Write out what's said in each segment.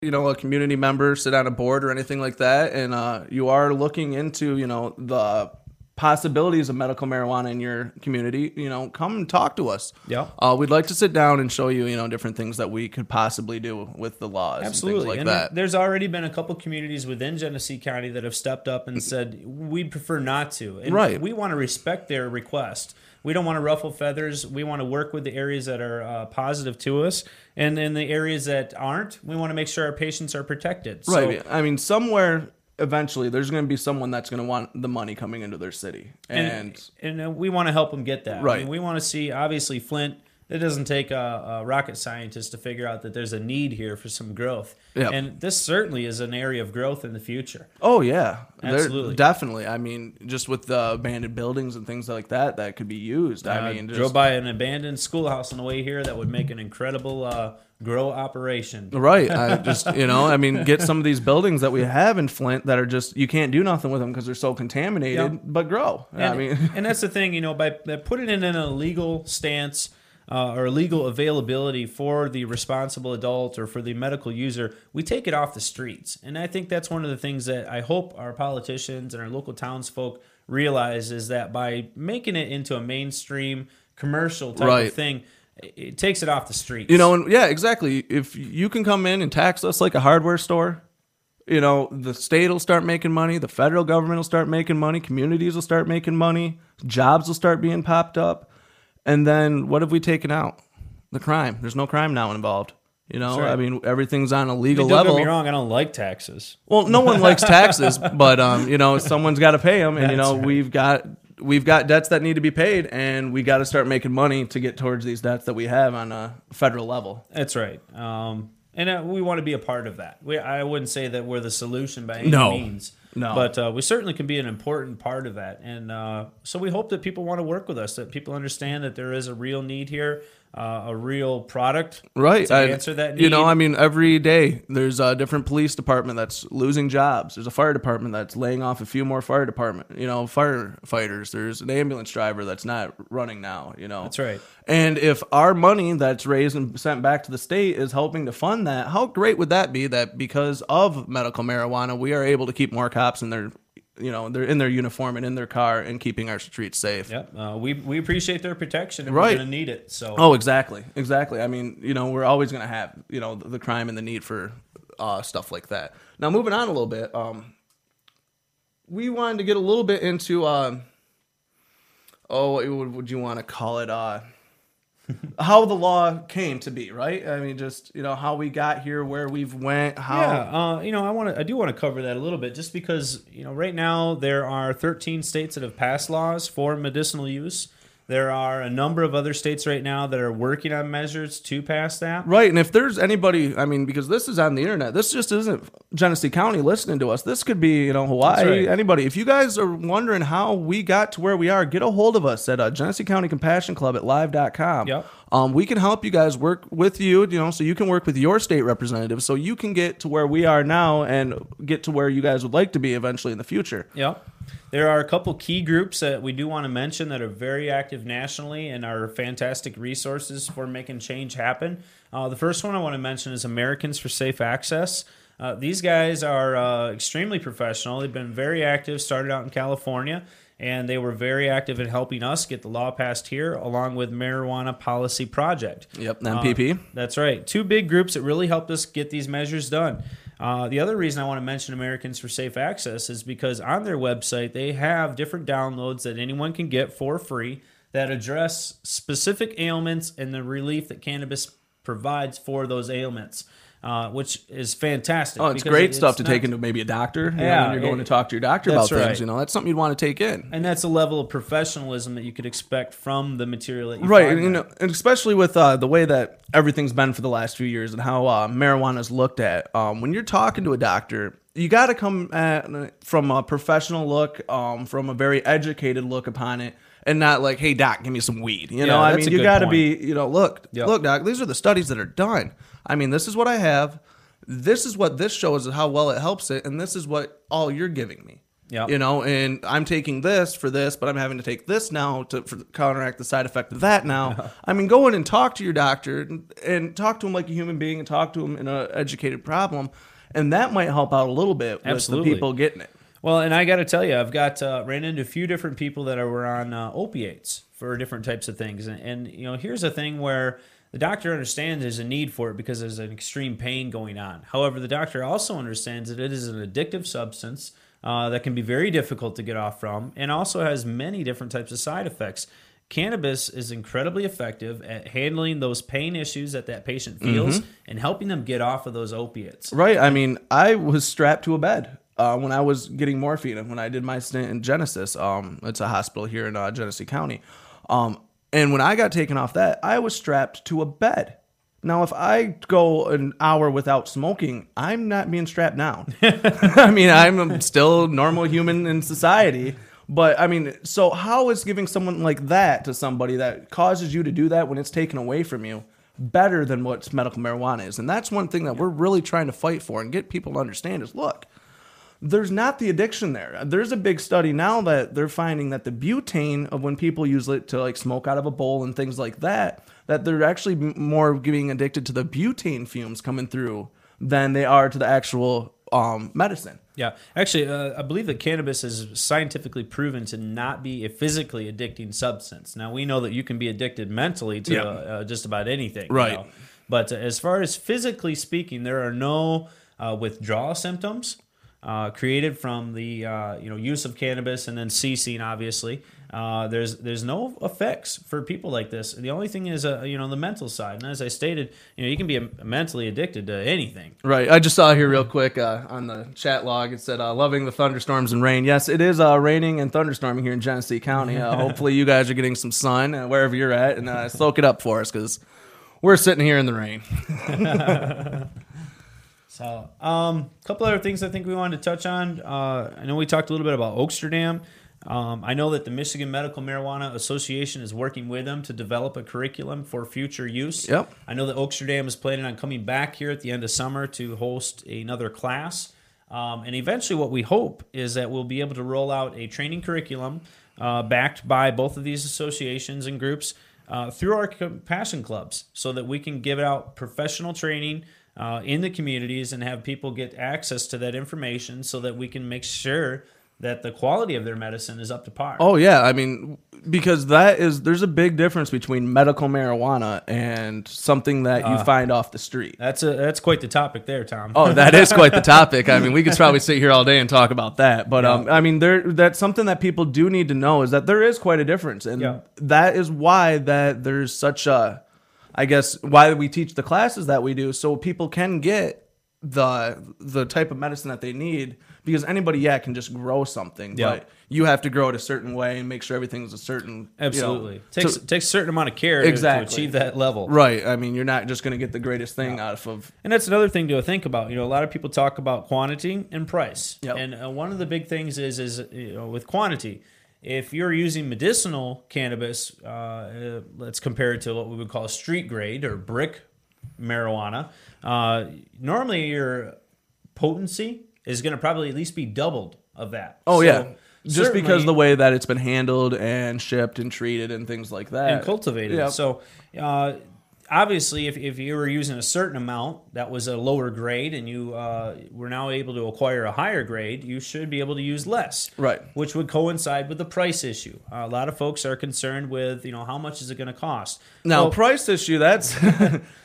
a community member, sit on a board or anything like that, and you are looking into, the possibilities of medical marijuana in your community, come and talk to us. Yeah. We'd like to sit down and show you, different things that we could possibly do with the laws. Absolutely. And things like that. There's already been a couple communities within Genesee County that have stepped up and said, we'd prefer not to. And right. We want to respect their request. We don't want to ruffle feathers. We want to work with the areas that are positive to us. And in the areas that aren't, we want to make sure our patients are protected. Right. I mean, somewhere eventually there's going to be someone that's going to want the money coming into their city. And we want to help them get that. Right. I mean, we want to see, obviously, Flint, it doesn't take a rocket scientist to figure out that there's a need here for some growth. Yep. And this certainly is an area of growth in the future. Oh, yeah. Absolutely. Definitely. I mean, just with the abandoned buildings and things like that could be used. I mean, drove by an abandoned schoolhouse on the way here that would make an incredible grow operation. Right. I just, get some of these buildings that we have in Flint that are just, you can't do nothing with them because they're so contaminated, Yep. but grow. And that's the thing, by putting it in a legal stance, or legal availability for the responsible adult or for the medical user, we take it off the streets. And I think that's one of the things that I hope our politicians and our local townsfolk realize is that by making it into a mainstream commercial type of thing, it takes it off the streets. Yeah, exactly. If you can come in and tax us like a hardware store, the state will start making money, the federal government will start making money, communities will start making money, jobs will start being popped up. And then what have we taken out? The crime. There's no crime now involved. That's right. I mean, everyth's on a legal Don't level. get me wrong, I don't like taxes. Well, no one likes taxes, but someone's got to pay them, and That's right. we've got debts that need to be paid, and we got to start making money to get towards these debts that we have on a federal level. That's right. And we want to be a part of that. I wouldn't say that we're the solution by any means. No. But we certainly can be an important part of that. And so we hope that people want to work with us, that people understand that there is a real need here, a real product to answer that need. Every day there's a different police department that's losing jobs. There's a fire department that's laying off a few more firefighters. There's an ambulance driver that's not running now, That's right. And if our money that's raised and sent back to the state is helping to fund that, how great would that be that because of medical marijuana, we are able to keep more cops in their they're in their uniform and in their car and keeping our streets safe. Yep. We appreciate their protection and we're going to need it. So. Oh, exactly. I mean, we're always going to have, the crime and the need for stuff like that. Now, moving on a little bit, we wanted to get a little bit into, what would you want to call it? How the law came to be, right? I mean, just how we got here, where we've went, how. Yeah, I do want to cover that a little bit, just because right now there are 13 states that have passed laws for medicinal use. There are a number of other states right now that are working on measures to pass that. Right, and if there's anybody, because this is on the internet, this just isn't Genesee County listening to us. This could be, Hawaii, right. Anybody. If you guys are wondering how we got to where we are, get a hold of us at Genesee County Compassion Club at live.com. Yep. We can help you guys work with you, so you can work with your state representative so you can get to where we are now and get to where you guys would like to be eventually in the future. Yep. There are a couple key groups that we do want to mention that are very active nationally and are fantastic resources for making change happen. The first one I want to mention is Americans for Safe Access. These guys are extremely professional. They've been very active, started out in California, and they were very active in helping us get the law passed here, along with Marijuana Policy Project. Yep, MPP. That's right. Two big groups that really helped us get these measures done. The other reason I want to mention Americans for Safe Access is because on their website, they have different downloads that anyone can get for free that address specific ailments and the relief that cannabis provides for those ailments. Which is fantastic. Oh, it's great stuff to take into maybe a doctor. When you're going to talk to your doctor about things, that's something you'd want to take in. And that's a level of professionalism that you could expect from the material that you right, find and especially with the way that everything's been for the last few years and how marijuana is looked at. When you're talking to a doctor, you got to come from a professional look, from a very educated look upon it. And not like, hey, doc, give me some weed. You got to be, look, doc, these are the studies that are done. This is what I have. This is what this shows how well it helps it. And this is what all you're giving me. Yep. And I'm taking this for this, but I'm having to take this now to counteract the side effect of that now. I mean, go in and talk to your doctor and talk to him like a human being and talk to him in an educated problem, and that might help out a little bit with the people getting it. Well, and I got to tell you, I've ran into a few different people that were on opiates for different types of things. And here's a thing where the doctor understands there's a need for it because there's an extreme pain going on. However, the doctor also understands that it is an addictive substance that can be very difficult to get off from and also has many different types of side effects. Cannabis is incredibly effective at handling those pain issues that patient feels and helping them get off of those opiates. Right. I mean, I was strapped to a bed when I was getting morphine and when I did my stint in Genesee. It's a hospital here in Genesee County. And when I got taken off that, I was strapped to a bed. Now, if I go an hour without smoking, I'm not being strapped down. I mean, I'm still a normal human in society. But, I mean, so how is giving someone like that to somebody that causes you to do that when it's taken away from you better than what medical marijuana is? And that's one thing that we're really trying to fight for and get people to understand is, look, there's not the addiction there. There's a big study now that they're finding that the butane of when people use it to like smoke out of a bowl and things like that they're actually more being addicted to the butane fumes coming through than they are to the actual medicine. Yeah, actually, I believe that cannabis is scientifically proven to not be a physically addicting substance. Now, we know that you can be addicted mentally to just about anything. Right. But as far as physically speaking, there are no withdrawal symptoms created from the use of cannabis and then ceasing, obviously. There's no effects for people like this. The only thing is the mental side. And as I stated, you can be mentally addicted to anything. Right. I just saw here real quick on the chat log. It said loving the thunderstorms and rain. Yes, it is raining and thunderstorming here in Genesee County. Hopefully you guys are getting some sun wherever you're at and soak it up for us because we're sitting here in the rain. So, a couple other things I think we wanted to touch on. I know we talked a little bit about Oaksterdam. I know that the Michigan Medical Marijuana Association is working with them to develop a curriculum for future use. Yep. I know that Oaksterdam is planning on coming back here at the end of summer to host another class. And eventually what we hope is that we'll be able to roll out a training curriculum backed by both of these associations and groups through our compassion clubs so that we can give out professional training in the communities and have people get access to that information so that we can make sure that the quality of their medicine is up to par. Oh, yeah. I mean, because there's a big difference between medical marijuana and something that you find off the street. That's quite the topic there, Tom. Oh, that is quite the topic. I mean, we could probably sit here all day and talk about that. But, I mean, that's something that people do need to know is that there is quite a difference. And that is why that there's such a, I guess, why we teach the classes that we do so people can get the type of medicine that they need. Because anybody, can just grow something, but you have to grow it a certain way and make sure everything's a certain... Absolutely. Takes a certain amount of care to achieve that level. Right. I mean, you're not just going to get the greatest thing out of... And that's another thing to think about. A lot of people talk about quantity and price. Yep. And one of the big things is with quantity, if you're using medicinal cannabis, let's compare it to what we would call street grade or brick marijuana, normally your potency is going to probably at least be doubled of that. Oh, so, just because the way that it's been handled and shipped and treated and things like that. And cultivated. Yep. So, obviously, if you were using a certain amount that was a lower grade and you were now able to acquire a higher grade, you should be able to use less. Right. Which would coincide with the price issue. A lot of folks are concerned with, how much is it going to cost? Now, price issue, that's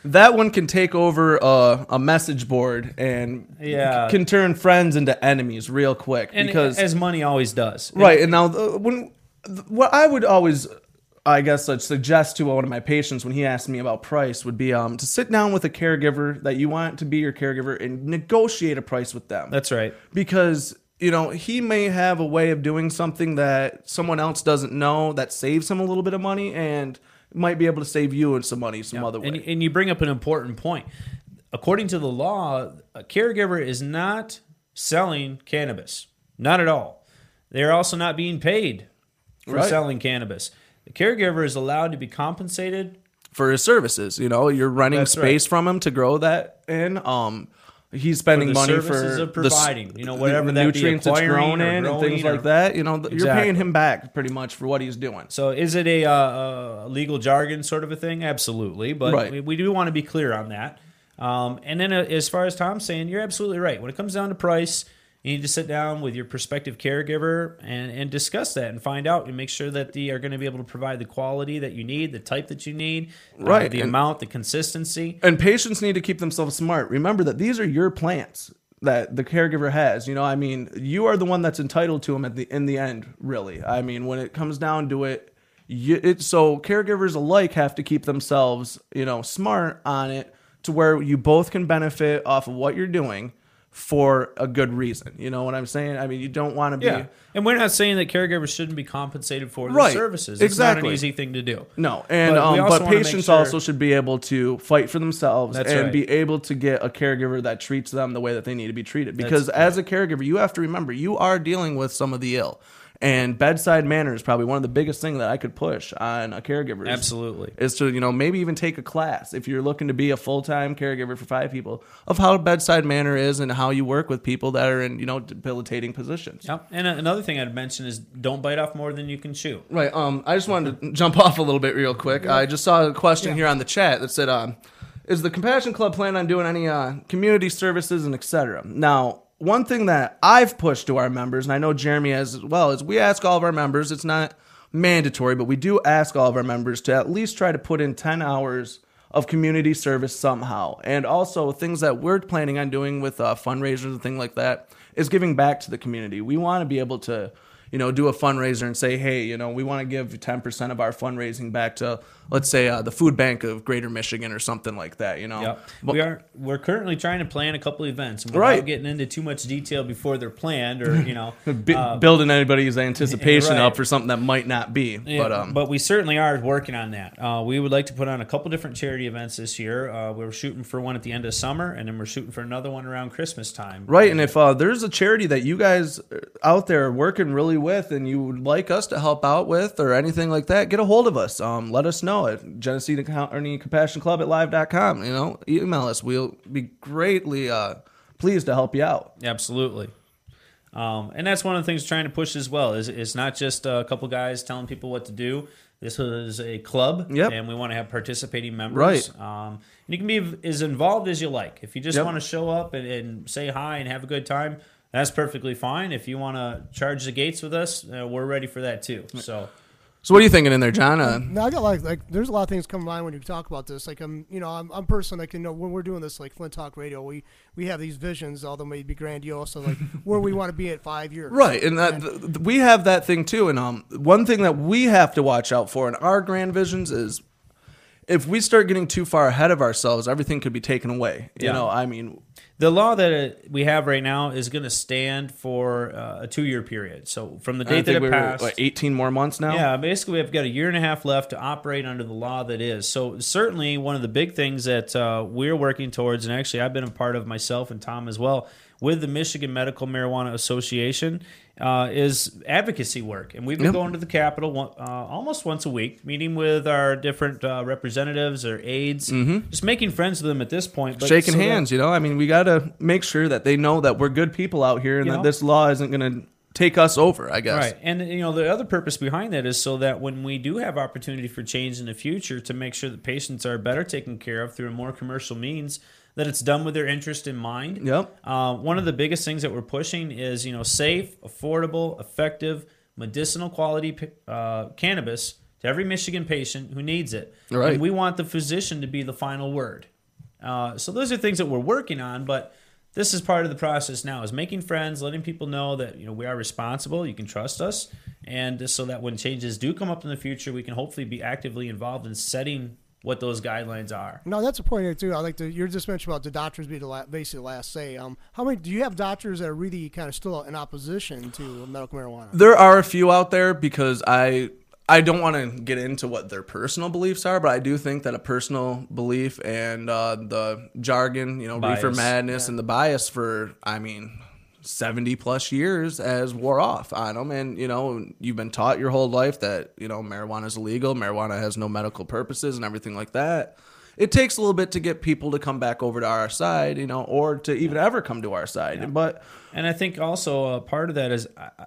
that one can take over a message board and can turn friends into enemies real quick. And because as money always does. Right. And now, what I would always... I guess I'd suggest to one of my patients when he asked me about price would be to sit down with a caregiver that you want to be your caregiver and negotiate a price with them. That's right. Because, he may have a way of doing something that someone else doesn't know that saves him a little bit of money and might be able to save you some money some other way. And you bring up an important point. According to the law, a caregiver is not selling cannabis. Not at all. They're also not being paid for selling cannabis. The caregiver is allowed to be compensated for his services. You're renting space from him to grow that in. he's spending the money services for of providing, whatever the that nutrients be it's acquiring grown in and things like that. You're paying him back pretty much for what he's doing. So is it a legal jargon sort of a thing? Absolutely, but Right. we do want to be clear on that. And then as far as Tom's saying, you're absolutely right. When it comes down to price, you need to sit down with your prospective caregiver and discuss that and find out and make sure that they are going to be able to provide the quality that you need, the type that you need, Right. The amount, the consistency. And patients need to keep themselves smart. Remember that these are your plants that the caregiver has. You are the one that's entitled to them in the end, really. When it comes down to it, so caregivers alike have to keep themselves, smart on it to where you both can benefit off of what you're doing for a good reason. You know what I'm saying? You don't want to be... Yeah. And we're not saying that caregivers shouldn't be compensated for their services. It's not an easy thing to do. No, and but patients also should be able to fight for themselves be able to get a caregiver that treats them the way that they need to be treated. Because as a caregiver, you have to remember, you are dealing with some of the ill. And bedside manner is probably one of the biggest things that I could push on a caregiver. Absolutely. Is to, maybe even take a class if you're looking to be a full-time caregiver for 5 people of how bedside manner is and how you work with people that are in, debilitating positions. Yep. And another thing I'd mention is don't bite off more than you can chew. Right. I just wanted to jump off a little bit real quick. I just saw a question here on the chat that said, is the Compassion Club planning on doing any community services and et cetera? Now, one thing that I've pushed to our members, and I know Jeremy has as well, is we ask all of our members, it's not mandatory, but we do ask all of our members to at least try to put in 10 hours of community service somehow. And also things that we're planning on doing with fundraisers and things like that is giving back to the community. We want to be able to, do a fundraiser and say, hey, we want to give 10% of our fundraising back to, let's say, the food bank of Greater Michigan or something like that. Yep. We're currently trying to plan a couple events, and without getting into too much detail before they're planned, or building anybody's anticipation up for something that might not be. Yeah, but we certainly are working on that. We would like to put on a couple different charity events this year. We're shooting for one at the end of summer, and then we're shooting for another one around Christmas time. Right, and if there's a charity that you guys out there are working really with and you would like us to help out with or anything like that, get a hold of us. Let us know at Genesee Compassion Club at live.com. Email us. We'll be greatly pleased to help you out. Absolutely. And that's one of the things we're trying to push as well. Is it's not just a couple guys telling people what to do. This is a club, and we want to have participating members. Right. And you can be as involved as you like. If you just want to show up and say hi and have a good time, that's perfectly fine. If you want to charge the gates with us, we're ready for that too. So what are you thinking in there, John? No, I got like there's a lot of things come to mind when you talk about this. Like I'm personally, when we're doing this, like Flint Talk Radio, we have these visions, although maybe grandiose, of like where we want to be at 5 years. Right, and we have that thing too. And one thing that we have to watch out for in our grand visions is if we start getting too far ahead of ourselves, everything could be taken away. The law that we have right now is going to stand for a 2-year period. So from the date that it passed, 18 more months now. Yeah, basically we've got a year and a half left to operate under the law that is. So certainly one of the big things that we're working towards, and actually I've been a part of myself and Tom as well, with the Michigan Medical Marijuana Association, is advocacy work. And we've been going to the Capitol almost once a week, meeting with our different representatives or aides, just making friends with them at this point. But shaking hands, we got to make sure that they know that we're good people out here and that this law isn't going to take us over, I guess. Right. And, the other purpose behind that is so that when we do have opportunity for change in the future, to make sure that patients are better taken care of through a more commercial means, that it's done with their interest in mind. Yep. One of the biggest things that we're pushing is, safe, affordable, effective, medicinal quality cannabis to every Michigan patient who needs it. Right. And we want the physician to be the final word. So those are things that we're working on, but this is part of the process now, is making friends, letting people know that we are responsible, you can trust us, and so that when changes do come up in the future, we can hopefully be actively involved in setting what those guidelines are. No, that's a point here too. I like you just mentioned about the doctors being basically the last say. How many do you have doctors that are really kind of still in opposition to medical marijuana? There are a few out there, because I don't want to get into what their personal beliefs are, but I do think that a personal belief and the jargon, reefer madness and the bias for 70 plus years has wore off on them. And, you've been taught your whole life that, marijuana is illegal, marijuana has no medical purposes and everything like that. it takes a little bit to get people to come back over to our side, or to even ever come to our side. Yeah. But and I think also part of that is I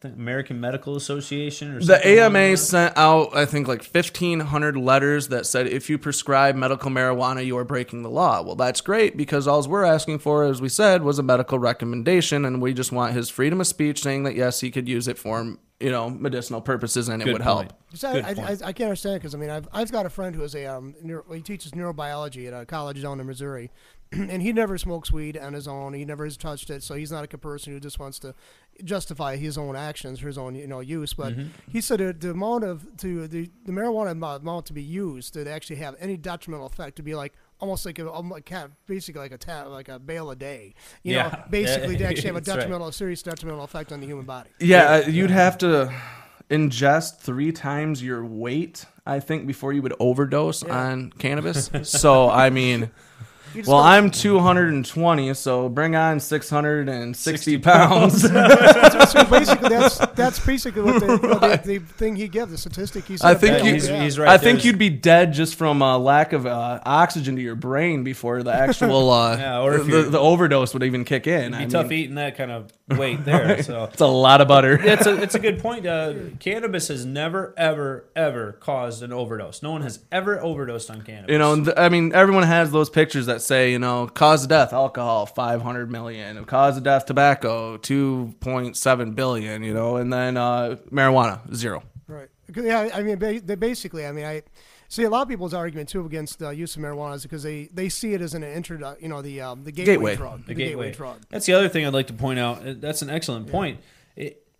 think American Medical Association or the something. AMA sent out, I think, like 1,500 letters that said if you prescribe medical marijuana, you are breaking the law. Well, that's great because all we're asking for, as we said, was a medical recommendation, and we just want his freedom of speech saying that, yes, he could use it for medicinal purposes and it would help. So I can't understand it because, I've got a friend who is he teaches neurobiology at a college down in Missouri. And he never smokes weed on his own. He never has touched it. So he's not a person who just wants to justify his own actions for his own use. But he said the marijuana amount to be used to actually have any detrimental effect to be like almost like basically like a bale a day. Basically to actually have a serious detrimental effect on the human body. Yeah, you'd have to ingest 3 times your weight, I think, before you would overdose on cannabis. So I'm 220, so bring on 660 pounds. So basically, that's basically what the thing he gave, the statistic he said. I think he's right. I think you'd be dead just from lack of oxygen to your brain before the actual or the overdose would even kick in. It'd be tough eating that kind of weight there. Right. So it's a lot of butter. It's a good point. Cannabis has never, ever, ever caused an overdose. No one has ever overdosed on cannabis. Everyone has those pictures that say, cause of death, alcohol, 500 million. Cause of death, tobacco, 2.7 billion, and then marijuana, 0. Right. Yeah, basically, I see a lot of people's argument, too, against the use of marijuana is because they see it as an the gateway drug. The gateway drug. That's the other thing I'd like to point out. That's an excellent point.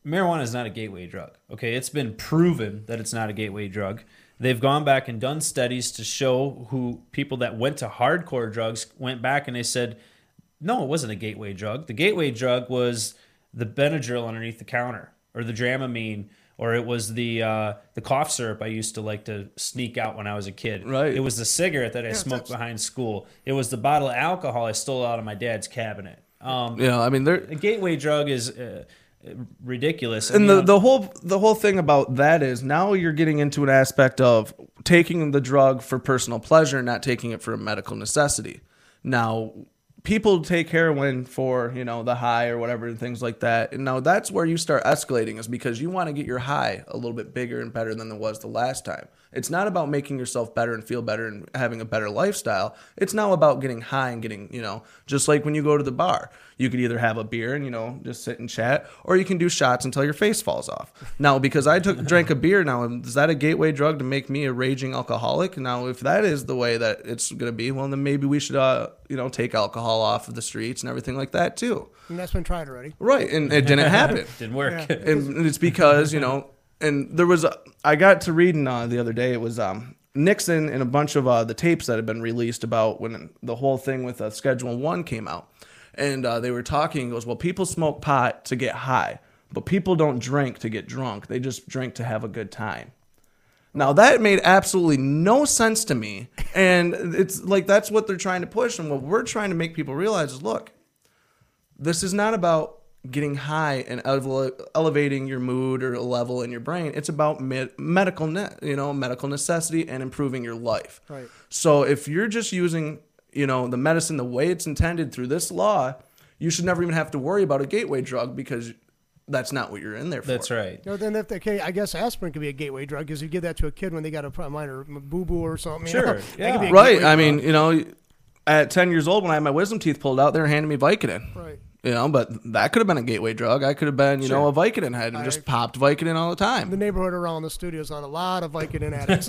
Marijuana is not a gateway drug. Okay, it's been proven that it's not a gateway drug. They've gone back and done studies to show who people that went to hardcore drugs went back and they said, no, it wasn't a gateway drug. The gateway drug was the Benadryl underneath the counter or the Dramamine, or it was the cough syrup I used to like to sneak out when I was a kid. Right. It was the cigarette that I smoked behind school. It was the bottle of alcohol I stole out of my dad's cabinet. A gateway drug is ridiculous. And the whole thing about that is now you're getting into an aspect of taking the drug for personal pleasure, not taking it for a medical necessity. Now, people take heroin for, the high or whatever and things like that. And now that's where you start escalating, is because you want to get your high a little bit bigger and better than it was the last time. It's not about making yourself better and feel better and having a better lifestyle. It's now about getting high and getting, just like when you go to the bar. You could either have a beer and, just sit and chat, or you can do shots until your face falls off. Now, because I drank a beer, now, is that a gateway drug to make me a raging alcoholic? Now, if that is the way that it's going to be, well, then maybe we should, take alcohol off of the streets and everything like that, too. And that's been tried already. Right, and it didn't happen. Didn't work. Yeah. And it's because, and there was, I got to reading the other day, it was Nixon and a bunch of the tapes that had been released about when the whole thing with Schedule 1 came out. And they were talking, goes, well, people smoke pot to get high, but people don't drink to get drunk. They just drink to have a good time. Now, that made absolutely no sense to me. And it's like that's what they're trying to push. And what we're trying to make people realize is, look, this is not about getting high and elevating your mood or a level in your brain. It's about medical necessity and improving your life. Right. So if you're just using the medicine the way it's intended through this law, you should never even have to worry about a gateway drug because that's not what you're in there for. That's right. Then I guess aspirin could be a gateway drug because you give that to a kid when they got a minor boo-boo or something. Sure. Yeah. Right. At 10 years old when I had my wisdom teeth pulled out, they were handing me Vicodin. Right. But that could have been a gateway drug. I could have been, a Vicodin head and just popped Vicodin all the time. The neighborhood around the studios had a lot of Vicodin addicts.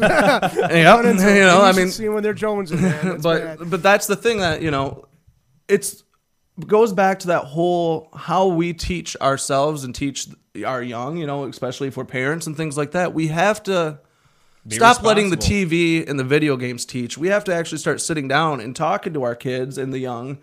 See when they're jonesing, man. But that's the thing that, it goes back to that whole how we teach ourselves and teach our young, especially if we're parents and things like that. We have to stop letting the TV and the video games teach. We have to actually start sitting down and talking to our kids and the young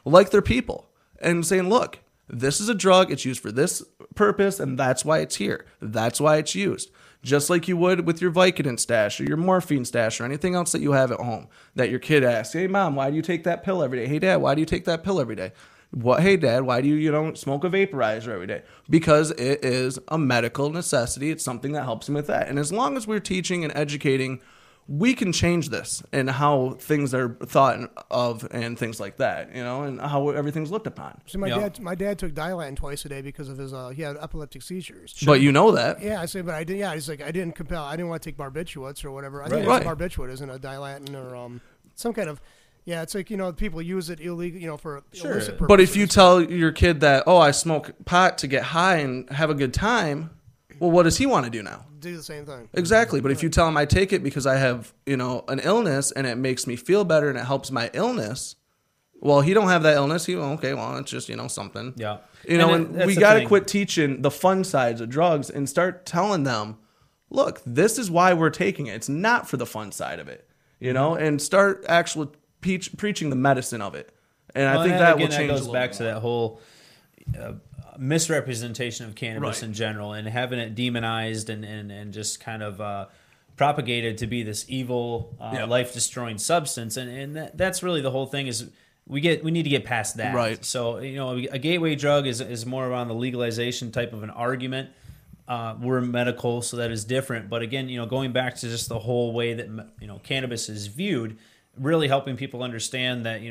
like they're people. And saying, look, this is a drug. It's used for this purpose, and that's why it's here. That's why it's used. Just like you would with your Vicodin stash or your morphine stash or anything else that you have at home that your kid asks, hey, Mom, why do you take that pill every day? Hey, Dad, why do you take that pill every day? What? Hey, Dad, why do you smoke a vaporizer every day? Because it is a medical necessity. It's something that helps him with that. And as long as we're teaching and educating we can change this and how things are thought of and things like that, and how everything's looked upon. So my dad took Dilatin twice a day because of his he had epileptic seizures. Sure. But you know that. Yeah, I say, but I did. Yeah, he's like, I didn't want to take barbiturates or whatever. I think it's barbiturate, isn't a Dilatin or some kind of. Yeah, it's like, people use it illegal, for illicit purposes. But if you tell your kid that, oh, I smoke pot to get high and have a good time, well, what does he want to do now? Do the same thing. Exactly. But if you tell him I take it because I have, an illness and it makes me feel better and it helps my illness, well, he don't have that illness. It's just, something. Yeah. And we got to quit teaching the fun sides of drugs and start telling them, look, this is why we're taking it. It's not for the fun side of it, and start actually preaching the medicine of it. And I think that will change. That goes back to that whole misrepresentation of cannabis in general, and having it demonized and just kind of propagated to be this evil, life-destroying substance. And that's really the whole thing. Is we need to get past that. Right. So a gateway drug is more around the legalization type of an argument. We're medical, so that is different. But again, going back to just the whole way that cannabis is viewed. Really helping people understand that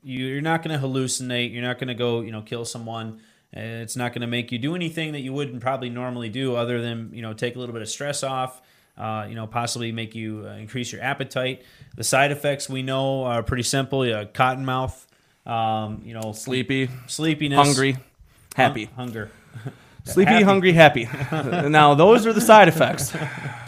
you're not going to hallucinate, you're not going to go kill someone. It's not going to make you do anything that you wouldn't probably normally do, other than take a little bit of stress off. Possibly make you increase your appetite. The side effects we know are pretty simple: cotton mouth, sleepiness, hungry, happy, hunger. Sleepy, hungry, happy. Now those are the side effects.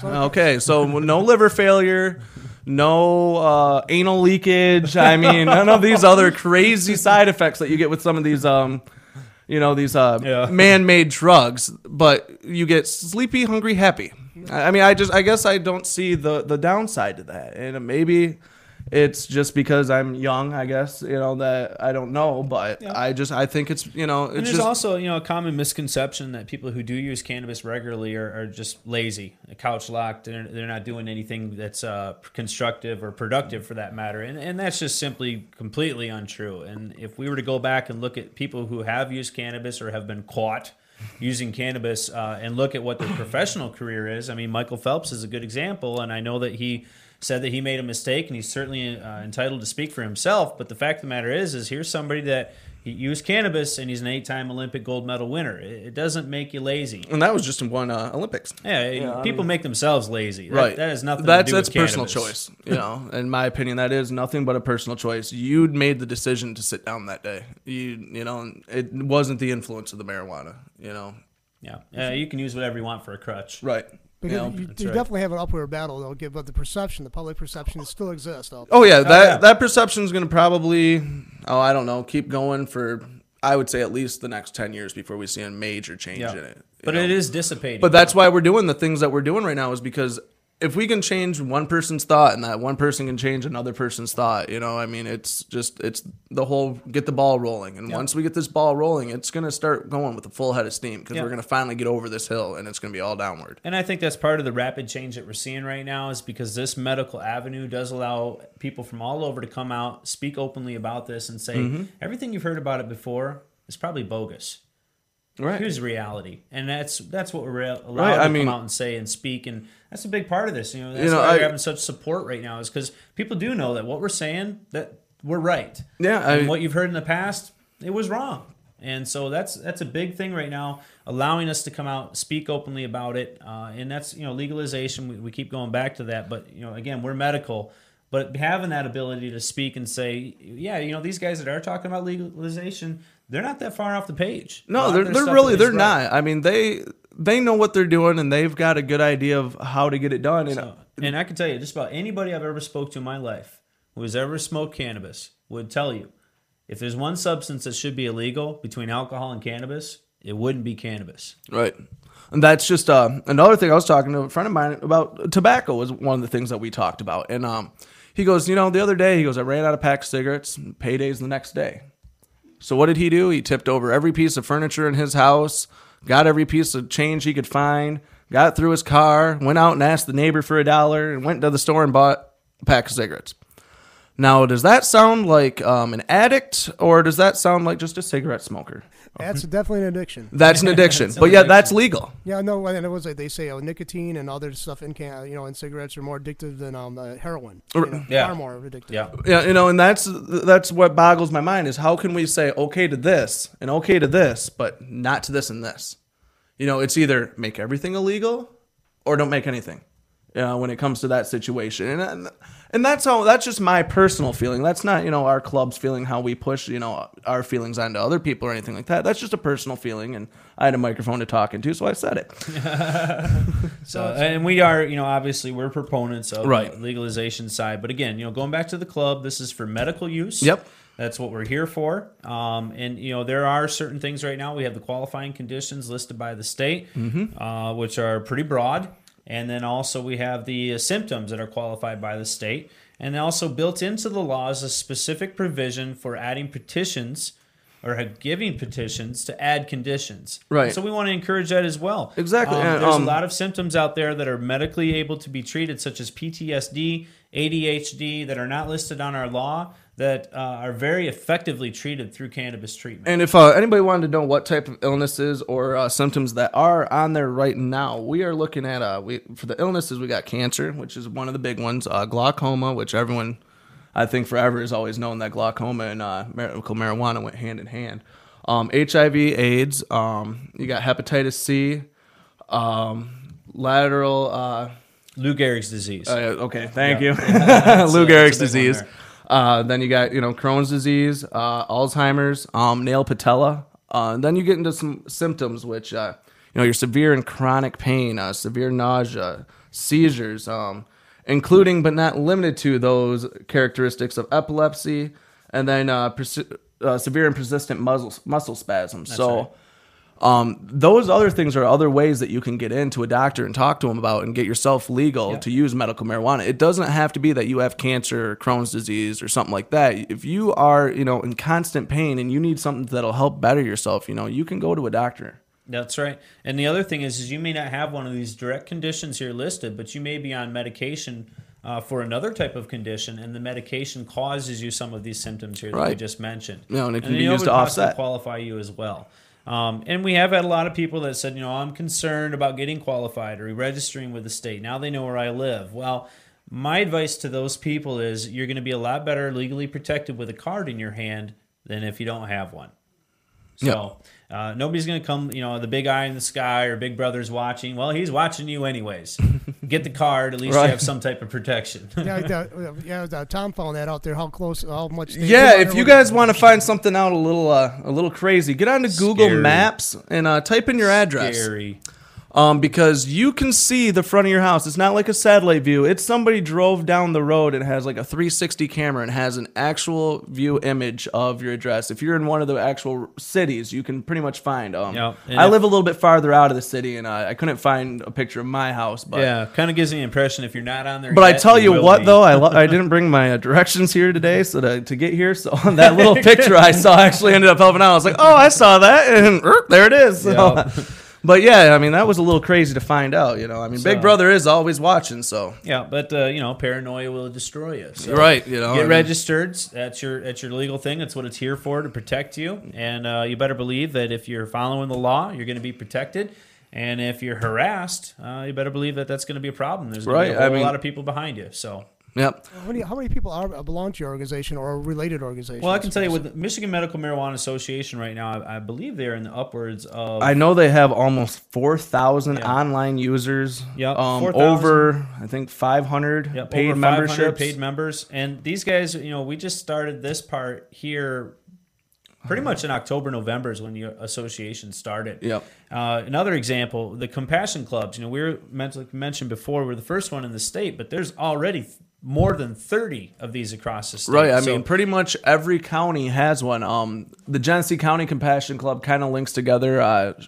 Okay, so no liver failure. No anal leakage. I mean, none of these other crazy side effects that you get with some of these, man-made drugs. But you get sleepy, hungry, happy. I mean, I guess I don't see the downside to that. And maybe it's just because I'm young, I guess, that I don't know. But I think it's, it's and there's also, a common misconception that people who do use cannabis regularly are just lazy, couch locked. They're not doing anything that's constructive or productive for that matter. And that's just simply completely untrue. And if we were to go back and look at people who have used cannabis or have been caught using cannabis and look at what their professional career is, I mean, Michael Phelps is a good example. And I know that he said that he made a mistake, and he's certainly entitled to speak for himself. But the fact of the matter is here's somebody that he used cannabis, and he's an 8-time Olympic gold medal winner. It doesn't make you lazy. And that was just in one Olympics. Yeah, people make themselves lazy. Right. That has nothing to do with That's cannabis. Personal choice. In my opinion, that is nothing but a personal choice. You made the decision to sit down that day. It wasn't the influence of the marijuana. Yeah. You can use whatever you want for a crutch. Right. Because you definitely have an upward battle, though, but the public perception still exists. Oh, yeah. That perception is going to probably, I don't know, keep going for, I would say, at least the next 10 years before we see a major change in it. But it is dissipating. But that's why we're doing the things that we're doing right now, is because if we can change one person's thought and that one person can change another person's thought, it's the whole get the ball rolling. And once we get this ball rolling, it's going to start going with a full head of steam, because we're going to finally get over this hill and it's going to be all downward. And I think that's part of the rapid change that we're seeing right now, is because this medical avenue does allow people from all over to come out, speak openly about this, and say, everything you've heard about it before is probably bogus. Right. Here's reality, and that's what we're allowed to come out and say and speak, and that's a big part of this. That's why we're having such support right now, is because people do know that what we're saying, that we're right. Yeah, and what you've heard in the past, it was wrong, and so that's a big thing right now, allowing us to come out, speak openly about it, and that's legalization. We keep going back to that, but again, we're medical. But having that ability to speak and say, these guys that are talking about legalization, they're not that far off the page. No, they're not. I mean, they know what they're doing, and they've got a good idea of how to get it done. And I can tell you, just about anybody I've ever spoke to in my life who has ever smoked cannabis would tell you, if there's one substance that should be illegal between alcohol and cannabis, it wouldn't be cannabis. Right. And that's just another thing. I was talking to a friend of mine about tobacco, was one of the things that we talked about. And he goes, the other day, I ran out of pack of cigarettes, payday's the next day. So what did he do? He tipped over every piece of furniture in his house, got every piece of change he could find, got through his car, went out and asked the neighbor for $1, and went to the store and bought a pack of cigarettes. Now, does that sound like an addict, or does that sound like just a cigarette smoker? That's definitely an addiction. That's an addiction, but yeah, that's legal. Yeah, no, and it was like they say nicotine and other stuff in in cigarettes are more addictive than heroin. Far more addictive. Yeah, and that's what boggles my mind is how can we say okay to this and okay to this, but not to this and this? It's either make everything illegal or don't make anything. When it comes to that situation, and that's just my personal feeling. That's not our club's feeling, how we push our feelings onto other people or anything like that. That's just a personal feeling, and I had a microphone to talk into, so I said it. And we are obviously we're proponents of right. the legalization side, but again going back to the club, this is for medical use. Yep. That's what we're here for. And there are certain things right now. We have the qualifying conditions listed by the state, which are pretty broad. And then also we have the symptoms that are qualified by the state. And also built into the law is a specific provision for adding petitions or giving petitions to add conditions. Right. So we want to encourage that as well. Exactly. There's a lot of symptoms out there that are medically able to be treated, such as PTSD, ADHD, that are not listed on our law, that are very effectively treated through cannabis treatment. And if anybody wanted to know what type of illnesses or symptoms that are on there right now, we are looking at, for the illnesses, we got cancer, which is one of the big ones, glaucoma, which everyone, I think forever has always known that glaucoma and medical marijuana went hand in hand. HIV, AIDS, you got hepatitis C, lateral... Lou Gehrig's disease. Okay, thank you. Lou Gehrig's disease. Then you got Crohn's disease, Alzheimer's, nail patella. Then you get into some symptoms, which your severe and chronic pain, severe nausea, seizures, including but not limited to those characteristics of epilepsy, and then severe and persistent muscle spasms. That's so. Right. Those other things are other ways that you can get into a doctor and talk to them about and get yourself legal to use medical marijuana. It doesn't have to be that you have cancer or Crohn's disease or something like that. If you are, in constant pain and you need something that'll help better yourself, you can go to a doctor. That's right. And the other thing is you may not have one of these direct conditions here listed, but you may be on medication for another type of condition, and the medication causes you some of these symptoms here that we just mentioned. And it can be used to offset. Qualify you as well. And we have had a lot of people that said, I'm concerned about getting qualified or registering with the state. Now they know where I live. Well, my advice to those people is you're going to be a lot better legally protected with a card in your hand than if you don't have one. So nobody's going to come, the big eye in the sky or Big Brother's watching. Well, he's watching you anyways. Get the card. At least you have some type of protection. Tom found that out there. How much? If you guys want to find something out a little crazy, get onto Google Maps and type in your address. Scary. Because you can see the front of your house. It's not like a satellite view. It's somebody drove down the road and has like a 360 camera and has an actual view image of your address. If you're in one of the actual cities, you can pretty much find. I live a little bit farther out of the city, and I couldn't find a picture of my house. But kind of gives me the impression if you're not on there. But I tell you what, though, I didn't bring my directions here today, so to get here. So on that little picture I saw actually ended up helping out. I was like, oh, I saw that, and there it is. So. But yeah, that was a little crazy to find out, Big Brother is always watching, so. Yeah, but paranoia will destroy you. So right, get registered. That's your legal thing. That's what it's here for, to protect you. And you better believe that if you're following the law, you're going to be protected. And if you're harassed, you better believe that that's going to be a problem. There's going to be a whole lot of people behind you, so. Yep. How many people belong to your organization or related organizations? Well, I can tell you with the Michigan Medical Marijuana Association right now, I believe they're in the upwards of... I know they have almost 4,000 online users. Yep, over, I think, 500 paid memberships. Paid members. And these guys, we just started this part here pretty much in October, November is when the association started. Yep. Another example, the compassion clubs. We were mentioned before, we're the first one in the state, but there's already more than 30 of these across the state. Right. Pretty much every county has one. The Genesee County Compassion Club kind of links together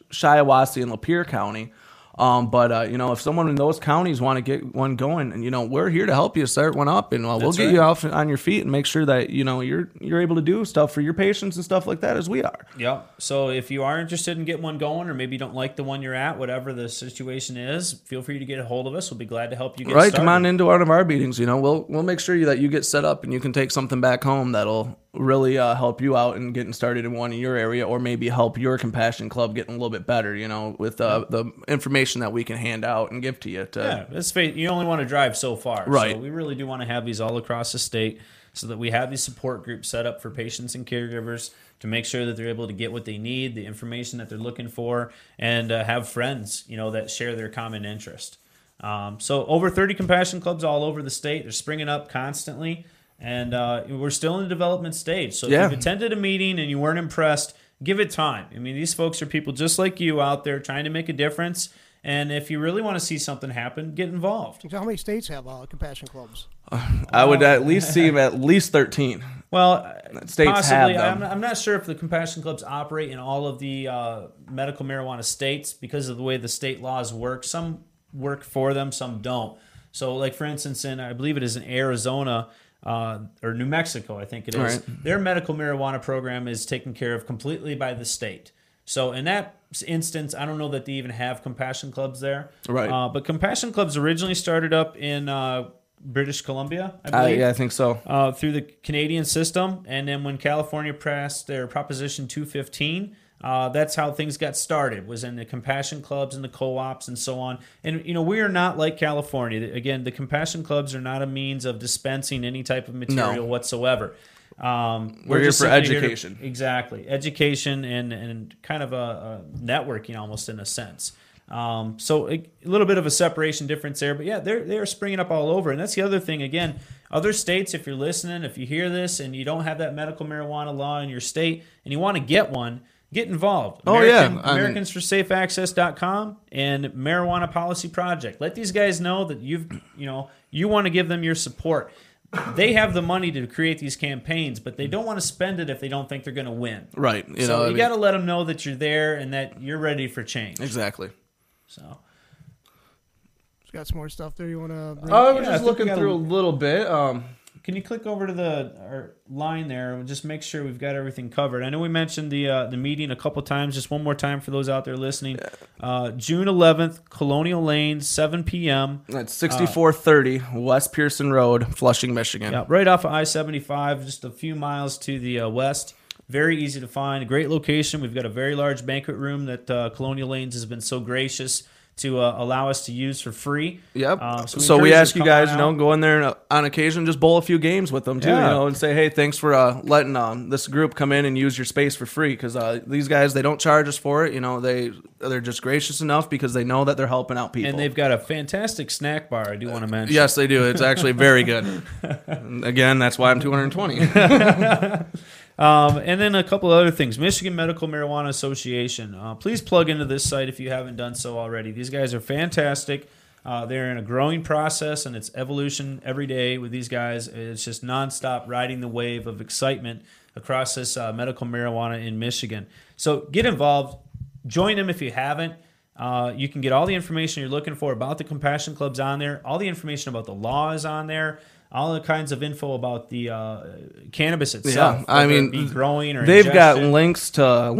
Shiawassee and Lapeer County. But if someone in those counties want to get one going, and we're here to help you start one up, and we'll get you off on your feet and make sure that you're able to do stuff for your patients and stuff like that as we are. Yep. So if you are interested in getting one going, or maybe you don't like the one you're at, whatever the situation is, feel free to get a hold of us. We'll be glad to help you get started. Come on into one of our meetings. We'll make sure that you get set up and you can take something back home that'll really help you out in getting started in one in your area, or maybe help your compassion club getting a little bit better, with the information that we can hand out and give to you. Let's face it, you only want to drive so far. Right. So we really do want to have these all across the state, so that we have these support groups set up for patients and caregivers to make sure that they're able to get what they need, the information that they're looking for, and have friends, that share their common interest. So over 30 compassion clubs all over the state. They're springing up constantly, and we're still in the development stage. So if you've attended a meeting and you weren't impressed, give it time. I mean, these folks are people just like you out there trying to make a difference. And if you really want to see something happen, get involved. So how many states have compassion clubs? I would at least see at least 13. Well, states possibly. have them. I'm not sure if the compassion clubs operate in all of the medical marijuana states because of the way the state laws work. Some work for them, some don't. So, like for instance, I believe it is in Arizona or New Mexico, I think it is. Right. Their medical marijuana program is taken care of completely by the state. So in that instance, I don't know that they even have compassion clubs there. Right. But compassion clubs originally started up in British Columbia, I believe. Yeah, I think so. Through the Canadian system. And then when California passed their Proposition 215, that's how things got started, was in the compassion clubs and the co-ops and so on. And, we are not like California. Again, the compassion clubs are not a means of dispensing any type of material whatsoever. We're here for education. Exactly. Education and kind of a networking almost in a sense. So a little bit of a separation difference there, but yeah, they're springing up all over. And that's the other thing. Again, other states, if you're listening, if you hear this and you don't have that medical marijuana law in your state and you want to get one, get involved. AmericansForSafeAccess.com and Marijuana Policy Project. Let these guys know that you want to give them your support. They have the money to create these campaigns, but they don't want to spend it if they don't think they're going to win. Right. You got to let them know that you're there and that you're ready for change. Exactly. So, got some more stuff there you want to bring? I was just looking through a little bit. Can you click over to our line there and just make sure we've got everything covered? I know we mentioned the meeting a couple times. Just one more time for those out there listening. June 11th, Colonial Lane, 7 p.m. That's 6430 West Pearson Road, Flushing, Michigan. Yeah, right off of I-75, just a few miles to the west. Very easy to find. A great location. We've got a very large banquet room that Colonial Lanes has been so gracious to allow us to use for free. Yep. So we ask you guys, go in there and on occasion just bowl a few games with them too, and say, hey, thanks for letting this group come in and use your space for free, because these guys, they don't charge us for it. They're just gracious enough because they know that they're helping out people. And they've got a fantastic snack bar, I do want to mention. Yes, they do. It's actually very good. Again, that's why I'm 220. And then a couple of other things. Michigan Medical Marijuana Association. Please plug into this site if you haven't done so already. These guys are fantastic. They're in a growing process, and it's evolution every day with these guys. It's just nonstop riding the wave of excitement across this medical marijuana in Michigan. So get involved. Join them if you haven't. You can get all the information you're looking for about the compassion clubs on there. All the information about the law is on there. All the kinds of info about the cannabis itself. Yeah, I mean, be growing or they've ingestion. got links to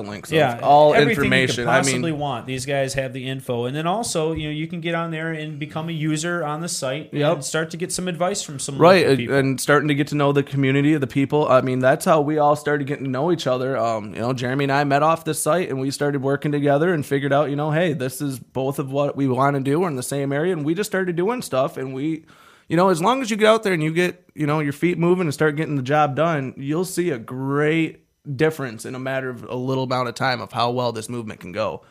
links. Yeah, all everything information. you could possibly want. These guys have the info, and then also, you can get on there and become a user on the site and start to get some advice from some local people. And starting to get to know the community of the people. I mean, that's how we all started getting to know each other. Jeremy and I met off this site, and we started working together and figured out, hey, this is both of what we want to do. We're in the same area, and we just started doing stuff, and we. As long as you get out there and you get, your feet moving and start getting the job done, you'll see a great difference in a matter of a little amount of time of how well this movement can go.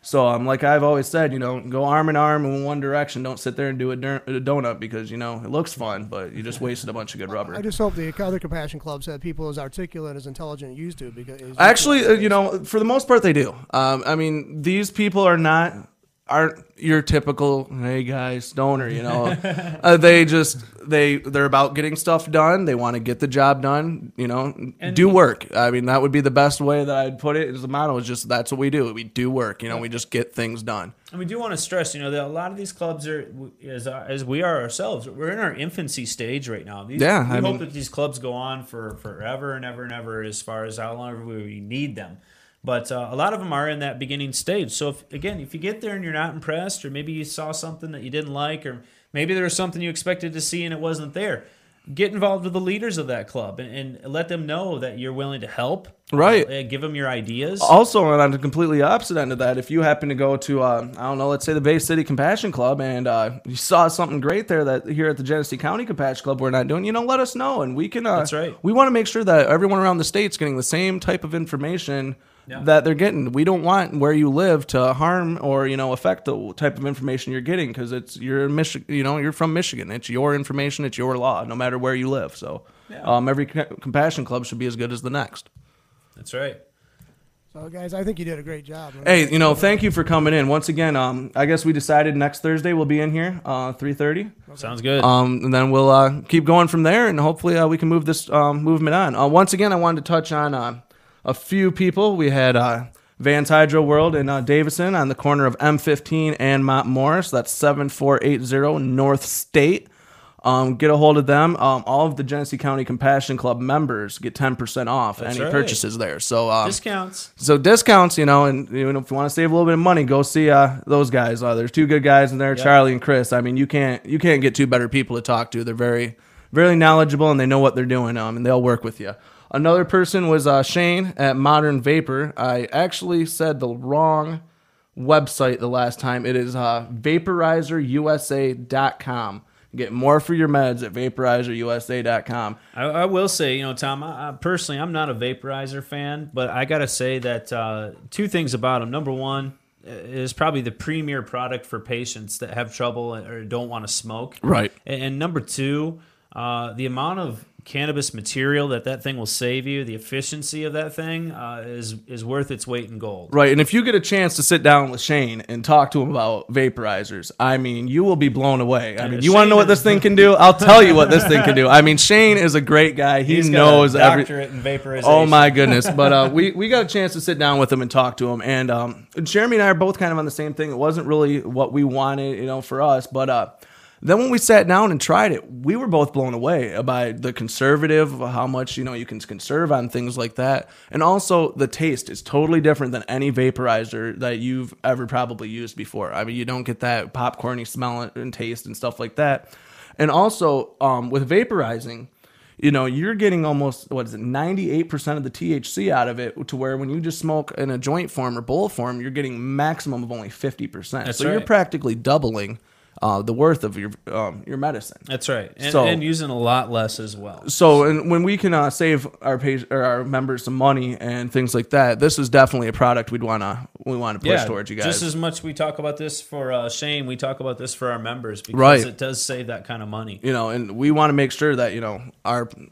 So like I've always said, go arm in arm in one direction. Don't sit there and do a donut because, it looks fun, but you just wasted a bunch of good rubber. I just hope the other compassion clubs have people as articulate, as intelligent as you do. Because actually, for the most part, they do. These people are not... aren't your typical, hey guys, stoner, you know. They're about getting stuff done. They want to get the job done, you know, and do work. I mean, that would be the best way that I'd put it. Is the motto is just that's what we do. We do work, you know. We just get things done. And we do want to stress, you know, that a lot of these clubs are, as we are ourselves, we're in our infancy stage right now. We hope that these clubs go on for forever and ever and ever, as far as how long we need them. But a lot of them are in that beginning stage. So, if you get there and you're not impressed, or maybe you saw something that you didn't like, or maybe there was something you expected to see and it wasn't there, get involved with the leaders of that club and let them know that you're willing to help. Right. Give them your ideas. Also, on the completely opposite end of that, if you happen to go to, let's say the Bay City Compassion Club, and you saw something great there that here at the Genesee County Compassion Club we're not doing, you know, let us know. And we can, that's right. We want to make sure that everyone around the state's getting the same type of information that they're getting. We don't want where you live to harm or, you know, affect the type of information you're getting, because you're from Michigan. It's your information. It's your law, no matter where you live. So every compassion club should be as good as the next. That's right. So, guys, I think you did a great job. Hey, you know, thank you for coming in. Once again, I guess we decided next Thursday we'll be in here, 3:30. Okay. Sounds good. And then we'll keep going from there, and hopefully we can move this movement on. Once again, I wanted to touch on a few people. We had Vans Hydro World in Davison on the corner of M15 and Mont Morris. That's 7480 North State. Get a hold of them. All of the Genesee County Compassion Club members get 10% off any purchases there. So discounts. So discounts, you know, and you know, if you want to save a little bit of money, go see those guys. There's two good guys in there, Charlie and Chris. I mean, you can't get two better people to talk to. They're very, very knowledgeable, and they know what they're doing. And they'll work with you. Another person was Shane at Modern Vapor. I actually said the wrong website the last time. It is vaporizerusa.com. Get more for your meds at vaporizerusa.com. I will say, you know, Tom, I personally, I'm not a vaporizer fan, but I got to say that two things about them. Number one, is probably the premier product for patients that have trouble or don't want to smoke. Right. And number two, the amount of cannabis material that thing will save you, the efficiency of that thing is worth its weight in gold. Right, and if you get a chance to sit down with Shane and talk to him about vaporizers, I mean, you will be blown away. I mean, you want to know what this thing can do? I'll tell you what this thing can do. I mean, Shane is a great guy. He knows got a doctorate in vaporization. Oh my goodness! But we got a chance to sit down with him and talk to him, and Jeremy and I are both kind of on the same thing. It wasn't really what we wanted, you know, for us, but. Then when we sat down and tried it, we were both blown away by the conservative, how much, you know, you can conserve on things like that. And also the taste is totally different than any vaporizer that you've ever probably used before. I mean, you don't get that popcorny smell and taste and stuff like that. And also with vaporizing, you know, you're getting almost, 98% of the THC out of it, to where when you just smoke in a joint form or bowl form, you're getting maximum of only 50%. So you're practically doubling the worth of your medicine. That's right, and using a lot less as well. So, and when we can save our members some money and things like that, this is definitely a product we want to push towards you guys. Just as much we talk about this for Shane, we talk about this for our members, because it does save that kind of money. You know, and we want to make sure that, you know,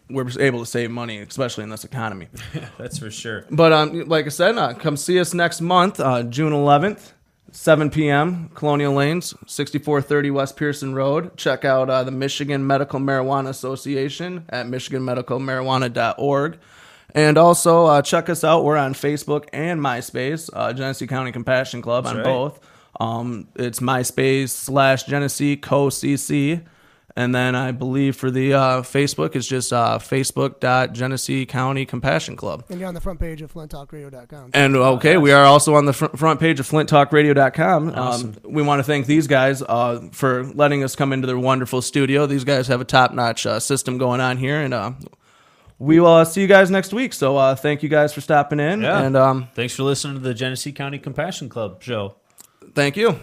we're able to save money, especially in this economy. That's for sure. But like I said, come see us next month, June 11th. 7 p.m., Colonial Lanes, 6430 West Pearson Road. Check out the Michigan Medical Marijuana Association at michiganmedicalmarijuana.org. And also check us out. We're on Facebook and MySpace, Genesee County Compassion Club both. It's MySpace/Genesee Co-CC. And then I believe for the Facebook, it's just facebook.Genesee County Compassion Club. And you're on the front page of flinttalkradio.com. And we are also on the front page of flinttalkradio.com. Awesome. We want to thank these guys for letting us come into their wonderful studio. These guys have a top-notch system going on here. And we will see you guys next week. So thank you guys for stopping in. Yeah. And thanks for listening to the Genesee County Compassion Club show. Thank you.